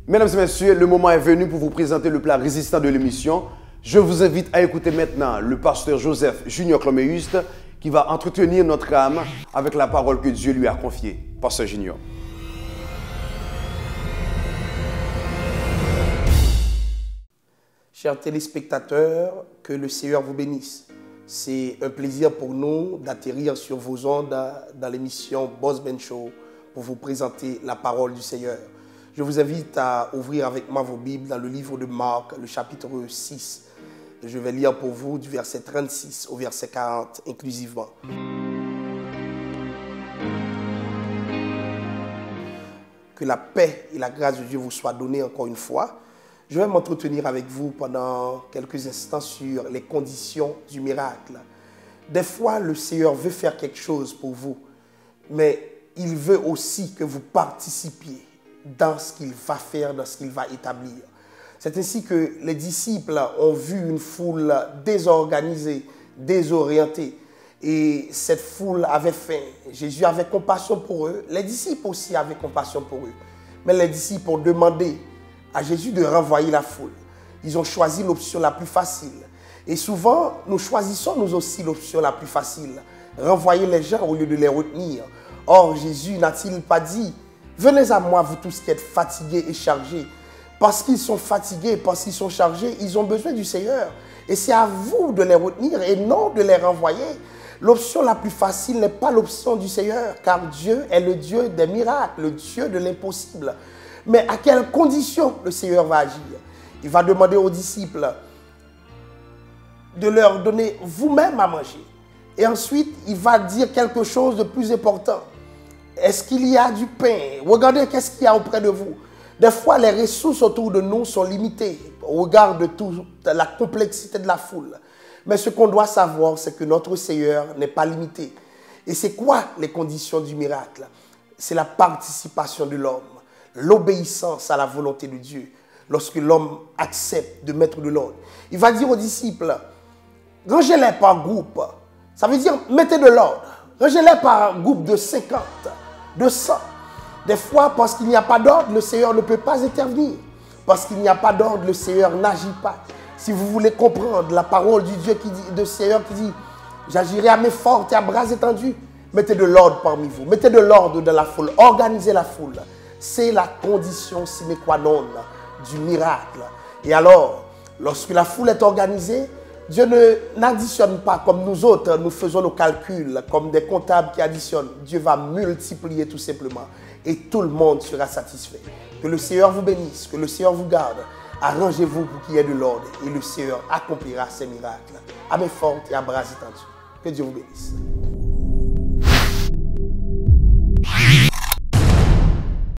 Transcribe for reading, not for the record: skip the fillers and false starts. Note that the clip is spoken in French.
Mesdames et messieurs, le moment est venu pour vous présenter le plat résistant de l'émission. Je vous invite à écouter maintenant le pasteur Joseph Junior Cloméuste qui va entretenir notre âme avec la parole que Dieu lui a confiée. Pasteur Junior. Chers téléspectateurs, que le Seigneur vous bénisse. C'est un plaisir pour nous d'atterrir sur vos ondes dans l'émission Boss Ben Show pour vous présenter la parole du Seigneur. Je vous invite à ouvrir avec moi vos Bibles dans le livre de Marc, le chapitre 6. Je vais lire pour vous du verset 36 au verset 40 inclusivement. Que la paix et la grâce de Dieu vous soient données encore une fois. Je vais m'entretenir avec vous pendant quelques instants sur les conditions du miracle. Des fois, le Seigneur veut faire quelque chose pour vous, mais il veut aussi que vous participiez dans ce qu'il va faire, dans ce qu'il va établir. C'est ainsi que les disciples ont vu une foule désorganisée, désorientée. Et cette foule avait faim. Jésus avait compassion pour eux. Les disciples aussi avaient compassion pour eux. Mais les disciples ont demandé à Jésus de renvoyer la foule. Ils ont choisi l'option la plus facile. Et souvent, nous choisissons nous aussi l'option la plus facile. Renvoyer les gens au lieu de les retenir. Or, Jésus n'a-t-il pas dit « Venez à moi, vous tous qui êtes fatigués et chargés ». Parce qu'ils sont fatigués, parce qu'ils sont chargés, ils ont besoin du Seigneur. Et c'est à vous de les retenir et non de les renvoyer. L'option la plus facile n'est pas l'option du Seigneur, car Dieu est le Dieu des miracles, le Dieu de l'impossible. Mais à quelles conditions le Seigneur va agir? Il va demander aux disciples de leur donner vous-même à manger. Et ensuite, il va dire quelque chose de plus important. Est-ce qu'il y a du pain? Regardez qu'est-ce qu'il y a auprès de vous. Des fois, les ressources autour de nous sont limitées au regard de toute la complexité de la foule. Mais ce qu'on doit savoir, c'est que notre Seigneur n'est pas limité. Et c'est quoi les conditions du miracle? C'est la participation de l'homme, l'obéissance à la volonté de Dieu. Lorsque l'homme accepte de mettre de l'ordre, il va dire aux disciples, rangez-les par groupe. Ça veut dire, mettez de l'ordre. Rangez-les par groupe de 50, de 100. Des fois, parce qu'il n'y a pas d'ordre, le Seigneur ne peut pas intervenir. Parce qu'il n'y a pas d'ordre, le Seigneur n'agit pas. Si vous voulez comprendre la parole du Dieu de Seigneur qui dit, j'agirai à main forte et à bras étendus, mettez de l'ordre parmi vous. Mettez de l'ordre dans la foule. Organisez la foule. C'est la condition sine qua non du miracle. Et alors, lorsque la foule est organisée, Dieu n'additionne pas comme nous autres, nous faisons nos calculs comme des comptables qui additionnent. Dieu va multiplier tout simplement et tout le monde sera satisfait. Que le Seigneur vous bénisse, que le Seigneur vous garde. Arrangez-vous pour qu'il y ait de l'ordre et le Seigneur accomplira ses miracles. À main forte et à bras étendus. Que Dieu vous bénisse.